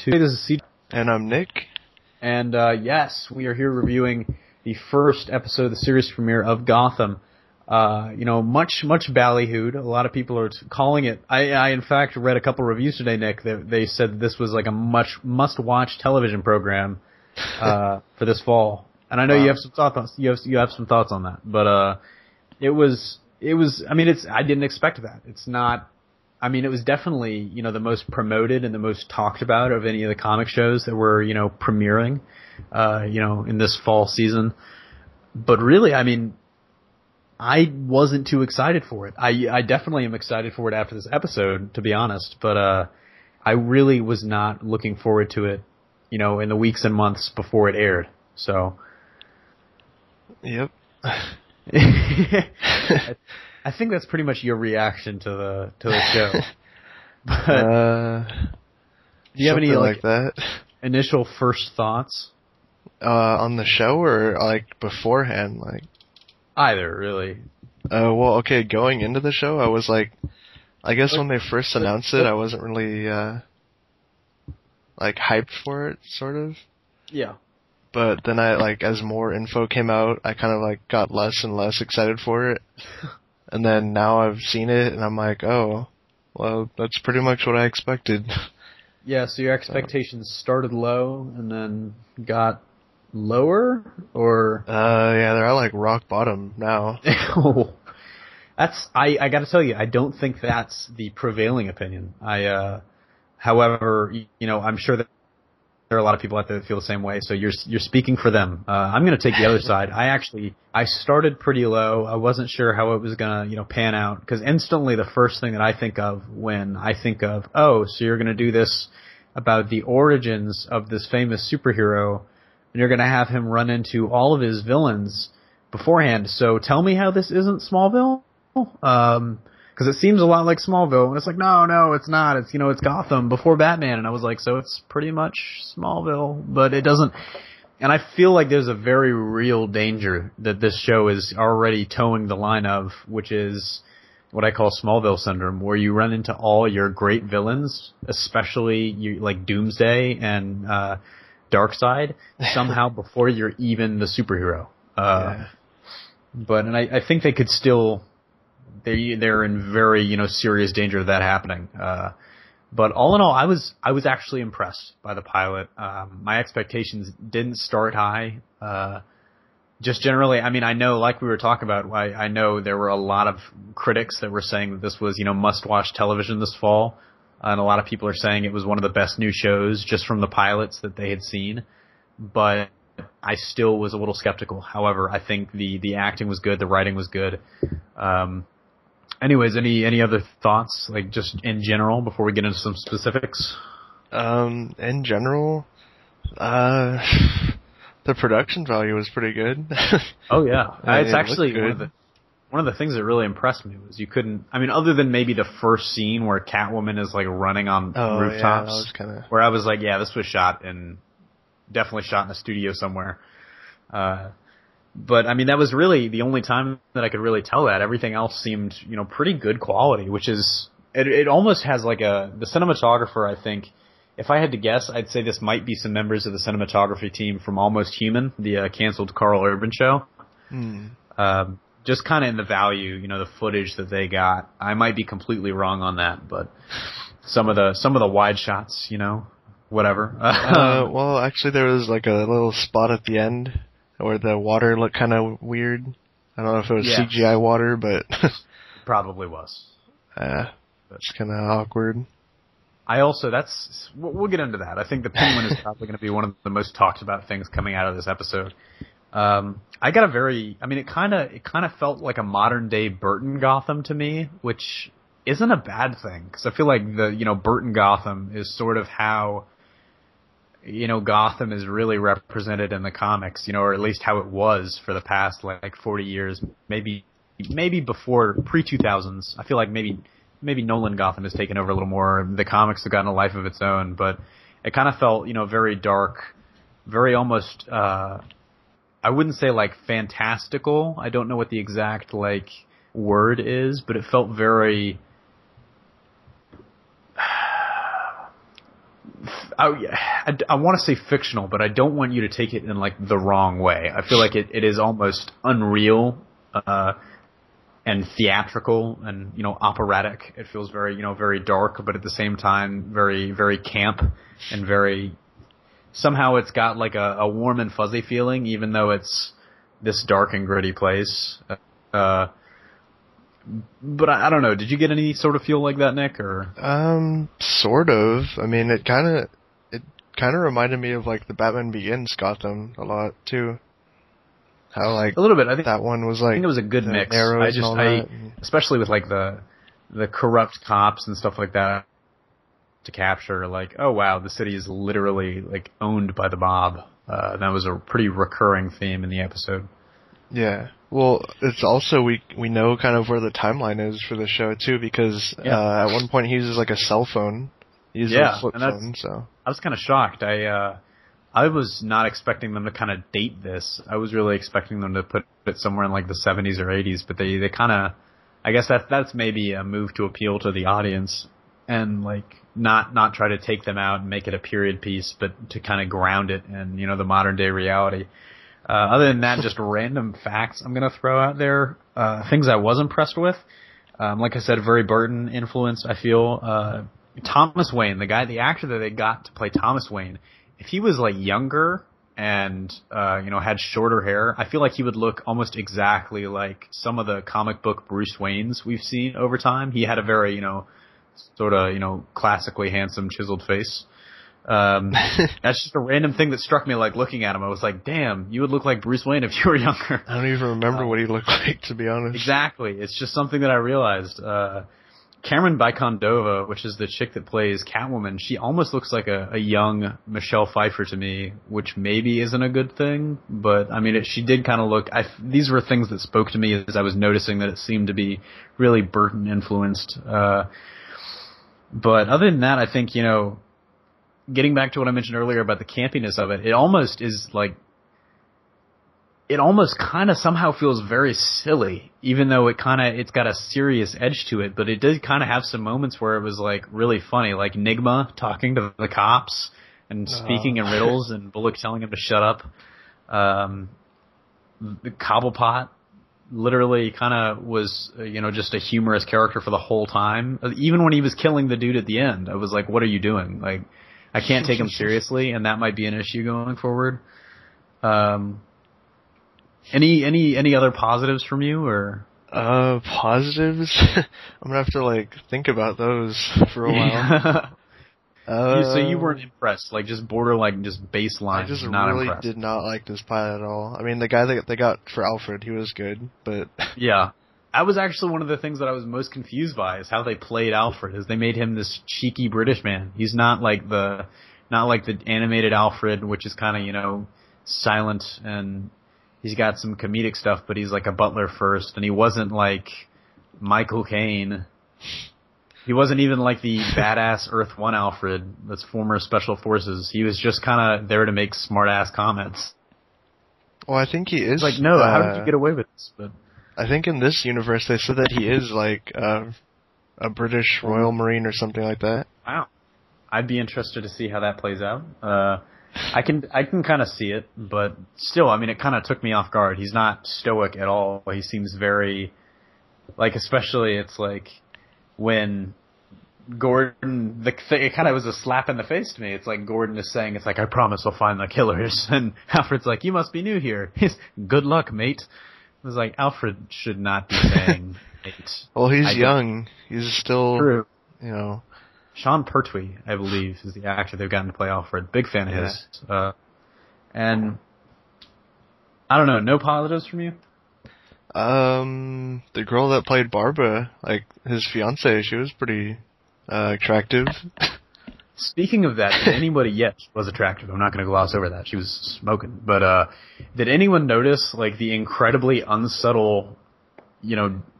2. Hey, this is CJ. And I'm Nick. And yes, we are here reviewing the first episode of the series premiere of Gotham. Much ballyhooed. A lot of people are calling it. I in fact read a couple reviews today, Nick, that they said this was like a must-watch television program for this fall. And I know you have some thoughts. You have some thoughts on that, but it was. I mean, I didn't expect that. It's not. I mean, it was definitely, the most promoted and the most talked about of any of the comic shows that were, premiering, in this fall season. But really, I mean, I wasn't too excited for it. I definitely am excited for it after this episode, to be honest. But I really was not looking forward to it, in the weeks and months before it aired. So. Yep. I think that's pretty much your reaction to the show. But do you have any like that initial first thoughts on the show or like beforehand? Like either, really. Well, okay. Going into the show, I was like, I guess when they first announced it, I wasn't really like hyped for it, sort of. Yeah. But then as more info came out, I kind of got less and less excited for it. And then now I've seen it, and I'm like, oh, well, that's pretty much what I expected. Yeah, so your expectations started low and then got lower, or? Yeah, they're at rock bottom now. I gotta tell you, I don't think that's the prevailing opinion. However, I'm sure that there are a lot of people out there that feel the same way, so you're speaking for them. I'm going to take the other side. I started pretty low. I wasn't sure how it was going to, pan out, because instantly the first thing that I think of when I think of, oh, so you're going to do this about the origins of this famous superhero, and you're going to have him run into all of his villains beforehand. So tell me how this isn't Smallville? Because it seems a lot like Smallville, and it's like, no, it's not. It's, it's Gotham before Batman, and I was like, so it's pretty much Smallville, but it doesn't. And I feel like there's a very real danger that this show is already towing the line of, which is what I call Smallville syndrome, where you run into all your great villains, especially like Doomsday and Darkseid, somehow before you're even the superhero. But I think they could still. They're in very, serious danger of that happening. But all in all, I was actually impressed by the pilot. My expectations didn't start high. Just generally, I mean, I know, like we were talking about, I know there were a lot of critics that were saying that this was, must-watch television this fall. And a lot of people are saying it was one of the best new shows just from the pilots that they had seen. But I still was a little skeptical. However, I think the acting was good, the writing was good. Anyways, any other thoughts, like just in general, before we get into some specifics? In general, the production value was pretty good. Oh yeah, it's actually good. one of the things that really impressed me was you couldn't. I mean, other than maybe the first scene where Catwoman is running on rooftops, yeah, where I was like, yeah, this was definitely shot in a studio somewhere. But I mean, that was really the only time that I could really tell that. Everything else seemed, pretty good quality, which is, it almost has the cinematographer, I think, if I had to guess, I'd say this might be some members of the cinematography team from Almost Human, the canceled Carl Urban show. Just kind of in the value, the footage that they got. I might be completely wrong on that, but some of the wide shots, whatever. Well, actually there was a little spot at the end where the water looked kind of weird. I don't know if it was CGI water, but probably was. That's kind of awkward. We'll get into that. I think the Penguin is probably going to be one of the most talked about things coming out of this episode. It kind of felt like a modern day Burton Gotham to me, which isn't a bad thing, because I feel like Burton Gotham is sort of how Gotham is really represented in the comics, or at least how it was for the past 40 years, maybe before pre-2000s. I feel like maybe Nolan Gotham has taken over a little more. The comics have gotten a life of its own, but it kind of felt, very dark, very almost, I wouldn't say fantastical. I don't know what the exact word is, but it felt very I want to say fictional, but I don't want you to take it in like the wrong way. I feel like it is almost unreal, and theatrical and, operatic. It feels very, very dark, but at the same time, very, very camp and very, somehow it's got like a warm and fuzzy feeling, even though it's this dark and gritty place. But I don't know. Did you get any sort of feel like that, Nick? Or sort of. I mean, it kind of reminded me of like the Batman Begins Gotham a lot too. How like a little bit. I think that one was like. I think it was a good mix. Especially with like the corrupt cops and stuff like that, to capture like, oh wow, the city is literally like owned by the mob. That was a pretty recurring theme in the episode. Yeah. Well, it's also we know kind of where the timeline is for the show too, because at one point he uses like a cell phone. He uses a flip phone, so I was kind of shocked. I was not expecting them to kind of date this. I was really expecting them to put it somewhere in like the 70s or 80s, but they kind of, I guess that's maybe a move to appeal to the audience and like not try to take them out and make it a period piece, but to kind of ground it in, the modern day reality. Other than that, just random facts I'm going to throw out there. Things I was impressed with. Like I said, very Burton influence, I feel. Thomas Wayne, the actor that they got to play Thomas Wayne, if he was like younger and, had shorter hair, I feel like he would look almost exactly like some of the comic book Bruce Waynes we've seen over time. He had a very, sort of, classically handsome chiseled face. That's just a random thing that struck me, like looking at him. I was like, damn, you would look like Bruce Wayne if you were younger. I don't even remember what he looked like, to be honest. Exactly. It's just something that I realized. Cameron Bicondova, which is the chick that plays Catwoman, she almost looks like a young Michelle Pfeiffer to me, which maybe isn't a good thing, but I mean, she did kind of look, these were things that spoke to me as I was noticing that it seemed to be really Burton influenced. But other than that, I think, getting back to what I mentioned earlier about the campiness of it, it almost kind of somehow feels very silly, even though it's got a serious edge to it, but it did kind of have some moments where it was like really funny, like Nigma talking to the cops and speaking in riddles and Bullock telling him to shut up. The Cobblepot literally kind of was, just a humorous character for the whole time. Even when he was killing the dude at the end, I was like, what are you doing? Like, I can't take him seriously, and that might be an issue going forward. Any other positives from you, or? Positives? I'm gonna have to like think about those for a while. So you weren't impressed, like just borderline, just baseline. I just not really impressed. did not like this pilot at all. I mean, the guy that they got for Alfred, he was good, but yeah. That was actually one of the things that I was most confused by, is how they played Alfred, is they made him this cheeky British man. He's not like the animated Alfred, which is kind of, silent, and he's got some comedic stuff, but he's like a butler first, and he wasn't like Michael Caine. He wasn't even like the badass Earth 1 Alfred that's former Special Forces. He was just kind of there to make smart-ass comments. Well, I think he is. Like, no, how did you get away with this? But I think in this universe they said that he is like a British Royal Marine or something like that. Wow. I'd be interested to see how that plays out. I can kind of see it, but still, I mean, it kind of took me off guard. He's not stoic at all. He seems very, like, especially it's like when Gordon, it kind of was a slap in the face to me. It's like Gordon is saying, it's like, I promise I'll find the killers. And Alfred's like, you must be new here. Good luck, mate. I was like, Alfred should not be saying mate. Well, he's young. He's still, true. Sean Pertwee, I believe, is the actor they've gotten to play Alfred. Big fan of his. And I don't know, no positives from you? The girl that played Barbara, like his fiancée, she was pretty attractive. Speaking of that, did anybody, yes, she was attractive. I'm not going to gloss over that. She was smoking. But did anyone notice, like, the incredibly unsubtle,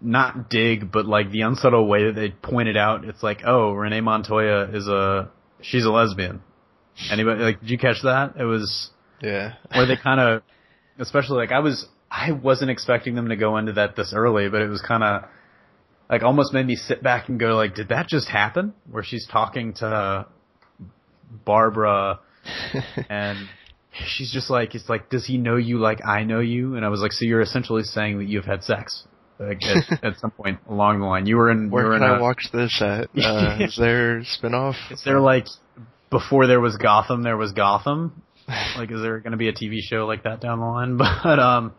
not dig, but, like, the unsubtle way that they pointed out? It's like, oh, Renee Montoya she's a lesbian. Anybody, like, did you catch that? It was... Yeah. Where they kind of... Especially, like, I wasn't expecting them to go into that this early, but it was kind of... Like, almost made me sit back and go, like, did that just happen? Where she's talking to Barbara, and she's just like, it's like, does he know you like I know you? And I was like, so you're essentially saying that you've had sex, like, at some point along the line. You were in. Where can I watch this at? Is there spinoff? Is there like before there was Gotham, there was Gotham? Like, is there going to be a TV show like that down the line? But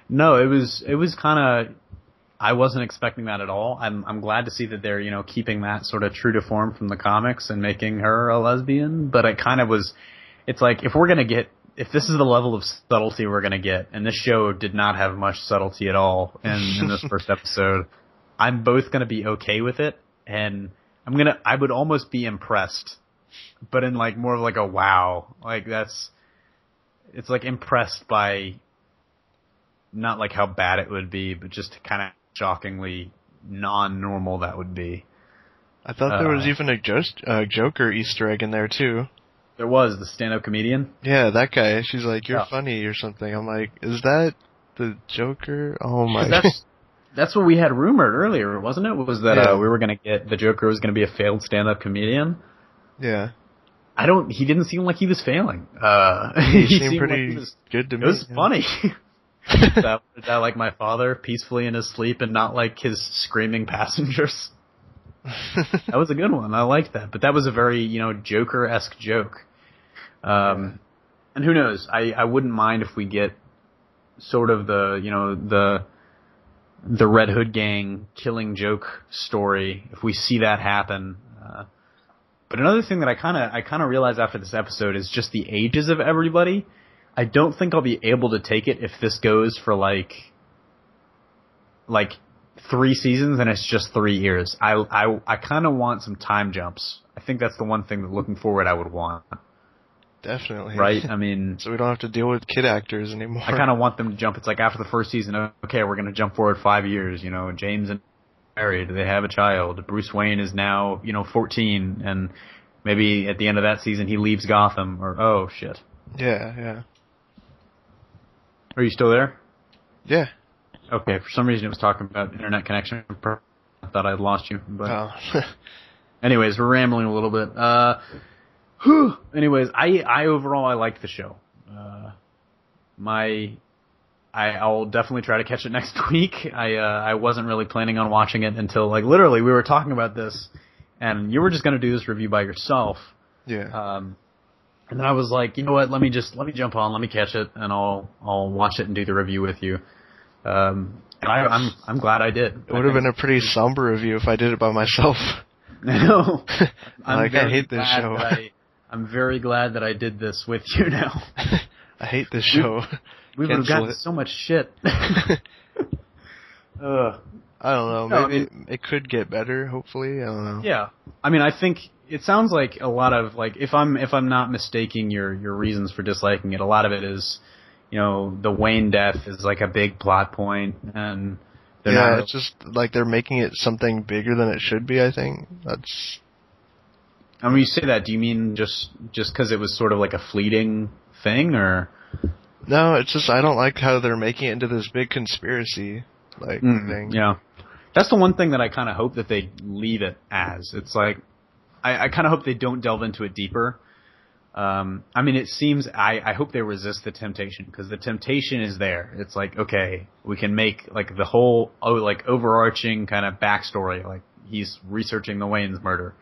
no, it was kind of. I wasn't expecting that at all. I'm glad to see that they're, you know, keeping that sort of true to form from the comics and making her a lesbian. But it kind of was. It's like, if this is the level of subtlety we're gonna get, and this show did not have much subtlety at all in this first episode, I'm both gonna be okay with it, and I would almost be impressed, but in like more of like a wow, like it's like impressed by not like how bad it would be, but just kind of shockingly non-normal that would be. I thought there was even a Joker Easter egg in there too. There was the stand-up comedian. Yeah, that guy. She's like, "You're funny" or something. I'm like, "Is that the Joker?" Oh my! That's what we had rumored earlier, wasn't it? Was that we were gonna get the Joker was gonna be a failed stand-up comedian? Yeah. He didn't seem like he was failing. He seemed pretty good to me. It was funny. that like my father peacefully in his sleep and not like his screaming passengers. That was a good one. I liked that. But that was a very, you know, Joker-esque joke. And who knows? I wouldn't mind if we get sort of the, you know, the Red Hood gang killing joke story, if we see that happen. But another thing that I kind of realized after this episode is just the ages of everybody. I don't think I'll be able to take it if this goes for like 3 seasons and it's just 3 years. I kind of want some time jumps. I think that's the one thing that looking forward I would want. Definitely. Right? I mean, so we don't have to deal with kid actors anymore. I kind of want them to jump. It's like after the first season, okay, we're going to jump forward 5 years. You know, James and married, they have a child. Bruce Wayne is now, you know, 14, and maybe at the end of that season he leaves Gotham, or oh shit. Yeah. Are you still there? Yeah. Okay, for some reason it was talking about internet connection. I thought I'd lost you. But anyways, we're rambling a little bit. Anyways, I overall I liked the show. I'll definitely try to catch it next week. I wasn't really planning on watching it until like literally we were talking about this, and you were just going to do this review by yourself. Yeah. And then I was like, you know what? Let me jump on, let me catch it, and I'll watch it and do the review with you. And I'm glad I did. It would have been a pretty somber review if I did it by myself. No. I hate this show. I'm very glad that I did this with you now. I hate this show. We would have gotten so much shit. I don't know. Maybe it could get better, hopefully. I don't know. Yeah. I mean, I think it sounds like a lot of, like, if I'm not mistaking your reasons for disliking it, a lot of it is, you know, the Wayne death is like a big plot point, and it's just like they're making it something bigger than it should be, I think. When you say that, do you mean just because it was sort of like a fleeting thing, or? No, it's just I don't like how they're making it into this big conspiracy thing. Yeah. That's the one thing that I kind of hope that they leave it as. It's like, I kind of hope they don't delve into it deeper. I mean, it seems, I hope they resist the temptation, because the temptation is there. It's like, okay, we can make like the whole, overarching kind of backstory, like he's researching the Wayne's murder.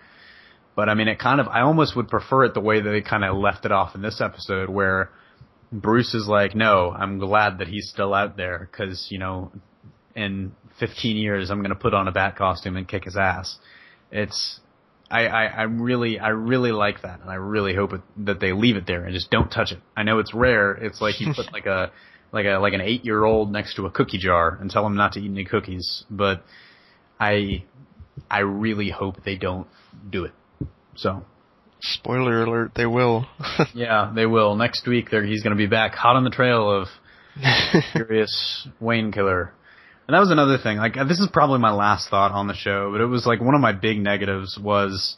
But I mean, I almost would prefer it the way that they kind of left it off in this episode, where Bruce is like, no, I'm glad that he's still out there, because, you know, in 15 years, I'm going to put on a bat costume and kick his ass. I really like that, and I really hope that they leave it there and just don't touch it. I know it's rare. It's like you put like an 8-year-old next to a cookie jar and tell him not to eat any cookies. But I really hope they don't do it. So. Spoiler alert, they will. Yeah, they will. Next week, he's going to be back hot on the trail of Furious Wayne Killer. And that was another thing. Like, this is probably my last thought on the show, but it was like one of my big negatives was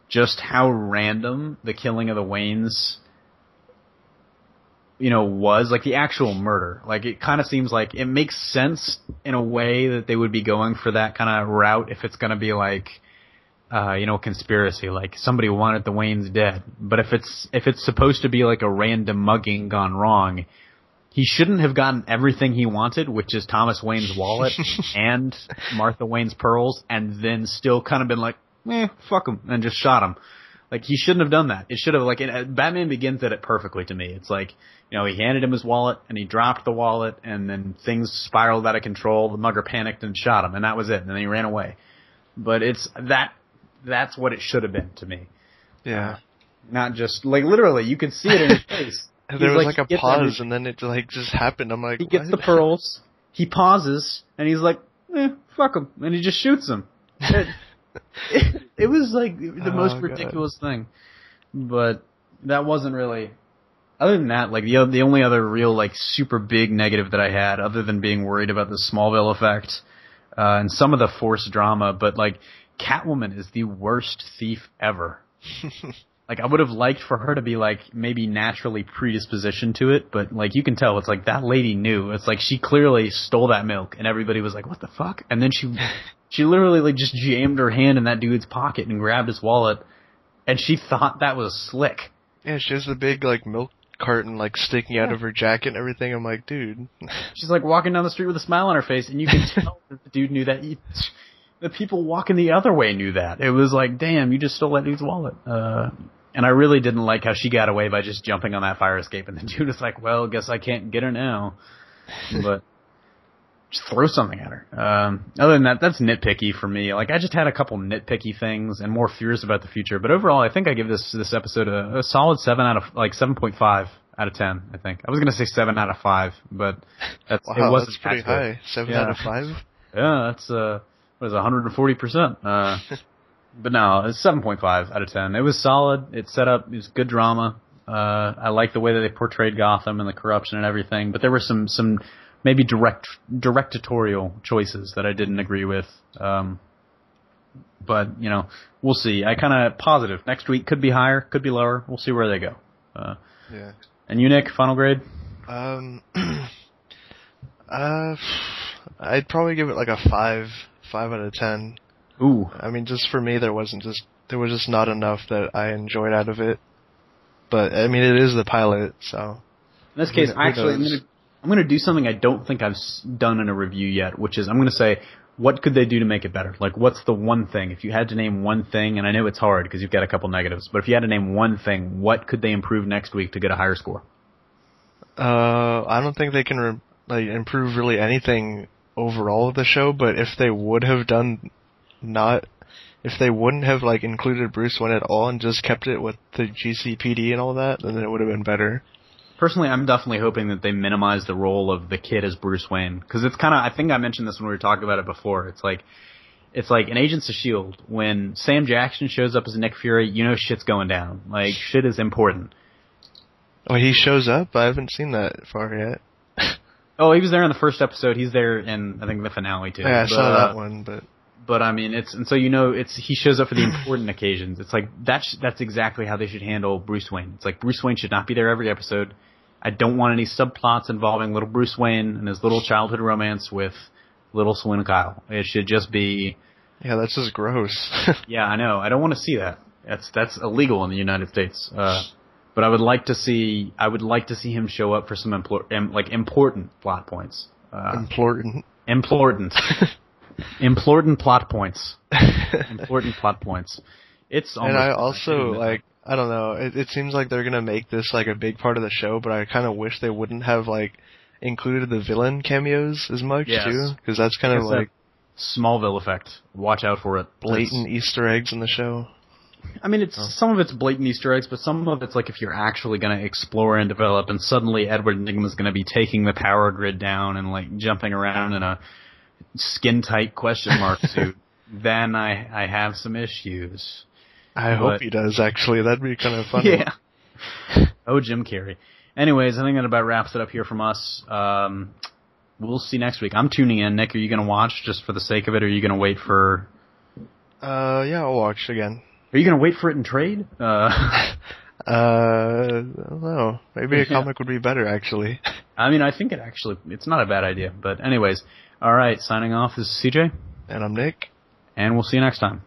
just how random the killing of the Waynes, you know, was. Like, the actual murder. Like, it kind of seems like it makes sense in a way that they would be going for that kind of route if it's going to be like, conspiracy, like somebody wanted the Waynes dead. But if it's supposed to be like a random mugging gone wrong, he shouldn't have gotten everything he wanted, which is Thomas Wayne's wallet and Martha Wayne's pearls, and then still kind of been like, fuck him, and just shot him. Like, he shouldn't have done that. It should have, like, Batman Begins did it perfectly to me. It's like, he handed him his wallet, and he dropped the wallet, and then things spiraled out of control. The mugger panicked and shot him, and that was it. And then he ran away. But that's what it should have been to me. Yeah. Not just, like, literally, you could see it in his face. There was like a pause, and then it like just happened. I'm like, he gets the pearls, he pauses, and he's like, fuck him, and he just shoots him. It was like the most ridiculous thing. But that wasn't really, other than that, like the only other real like super big negative that I had, other than being worried about the Smallville effect, and some of the forced drama, but like Catwoman is the worst thief ever. Like, I would have liked for her to be, like, maybe naturally predispositioned to it, but, like, you can tell, it's like, that lady knew. It's like, she clearly stole that milk, and everybody was like, what the fuck? And then she literally, like, just jammed her hand in that dude's pocket and grabbed his wallet, and she thought that was slick. Yeah, she has the big, like, milk carton, like, sticking out of her jacket and everything. I'm like, dude. She's, like, walking down the street with a smile on her face, and you can tell that the dude knew that. The people walking the other way knew that. It was like, damn, you just stole that dude's wallet. And I really didn't like how she got away by just jumping on that fire escape. And the dude was like, well, guess I can't get her now. But just throw something at her. Other than that, that's nitpicky for me. Like, I just had a couple nitpicky things and more fears about the future. But overall, I think I give this episode a solid 7.5 out of 10, I think. I was going to say 7 out of 5, but it wasn't that's pretty high. 7 out of 5? Yeah, that's, what is it, 140%? But no, it's 7.5 out of 10. It was solid. It set up, it was good drama. I like the way that they portrayed Gotham and the corruption and everything, but there were some maybe directorial choices that I didn't agree with. But, we'll see. I kind of positive. Next week could be higher, could be lower. We'll see where they go. Yeah. And you, Nick, final grade? I'd probably give it like a 5 out of 10. Ooh. I mean, just for me, there was just not enough that I enjoyed out of it. But, I mean, it is the pilot, so. In this case, actually, I'm going to do something I don't think I've done in a review yet, which is I'm going to say, what could they do to make it better? Like, what's the one thing? If you had to name one thing, and I know it's hard because you've got a couple negatives, but if you had to name one thing, what could they improve next week to get a higher score? I don't think they can improve really anything overall of the show, but if they would have if they wouldn't have included Bruce Wayne at all and just kept it with the GCPD and all that, then it would have been better. Personally, I'm definitely hoping that they minimize the role of the kid as Bruce Wayne, because it's kind of, I think I mentioned this when we were talking about it before. It's like in Agents of S.H.I.E.L.D., when Sam Jackson shows up as Nick Fury, shit's going down. Like, shit is important. Oh, he shows up? I haven't seen that far yet. Oh, he was there in the first episode. He's there in, I think, the finale too. Yeah, I saw that one, but. But I mean, he shows up for the important occasions. It's like that's exactly how they should handle Bruce Wayne. It's like Bruce Wayne should not be there every episode. I don't want any subplots involving little Bruce Wayne and his little childhood romance with little Selina Kyle. It should just be. Yeah, that's just gross. Yeah, I know. I don't want to see that. That's illegal in the United States. But I would like to see him show up for some important plot points. Important. Important plot points. Important plot points. It's almost. And I also I don't know. It seems like they're gonna make this a big part of the show, but I kind of wish they wouldn't have included the villain cameos as much too, because that's kind of Smallville effect. Watch out for it. Blatant Easter eggs in the show. I mean, some of it's blatant Easter eggs, but some of it's if you're actually going to explore and develop, and suddenly Edward Nygma's going to be taking the power grid down and jumping around in a skin-tight question mark suit, then I have some issues. I hope he does, actually. That'd be kind of funny. Yeah. Oh, Jim Carrey. Anyways, I think that about wraps it up here from us. We'll see next week. I'm tuning in. Nick, are you going to watch just for the sake of it, or are you going to wait for... Yeah, I'll watch again. Are you going to wait for it in trade? I don't know. Maybe a comic would be better, actually. I mean, I think it's not a bad idea. But anyways, all right, signing off. This is CJ. And I'm Nick. And we'll see you next time.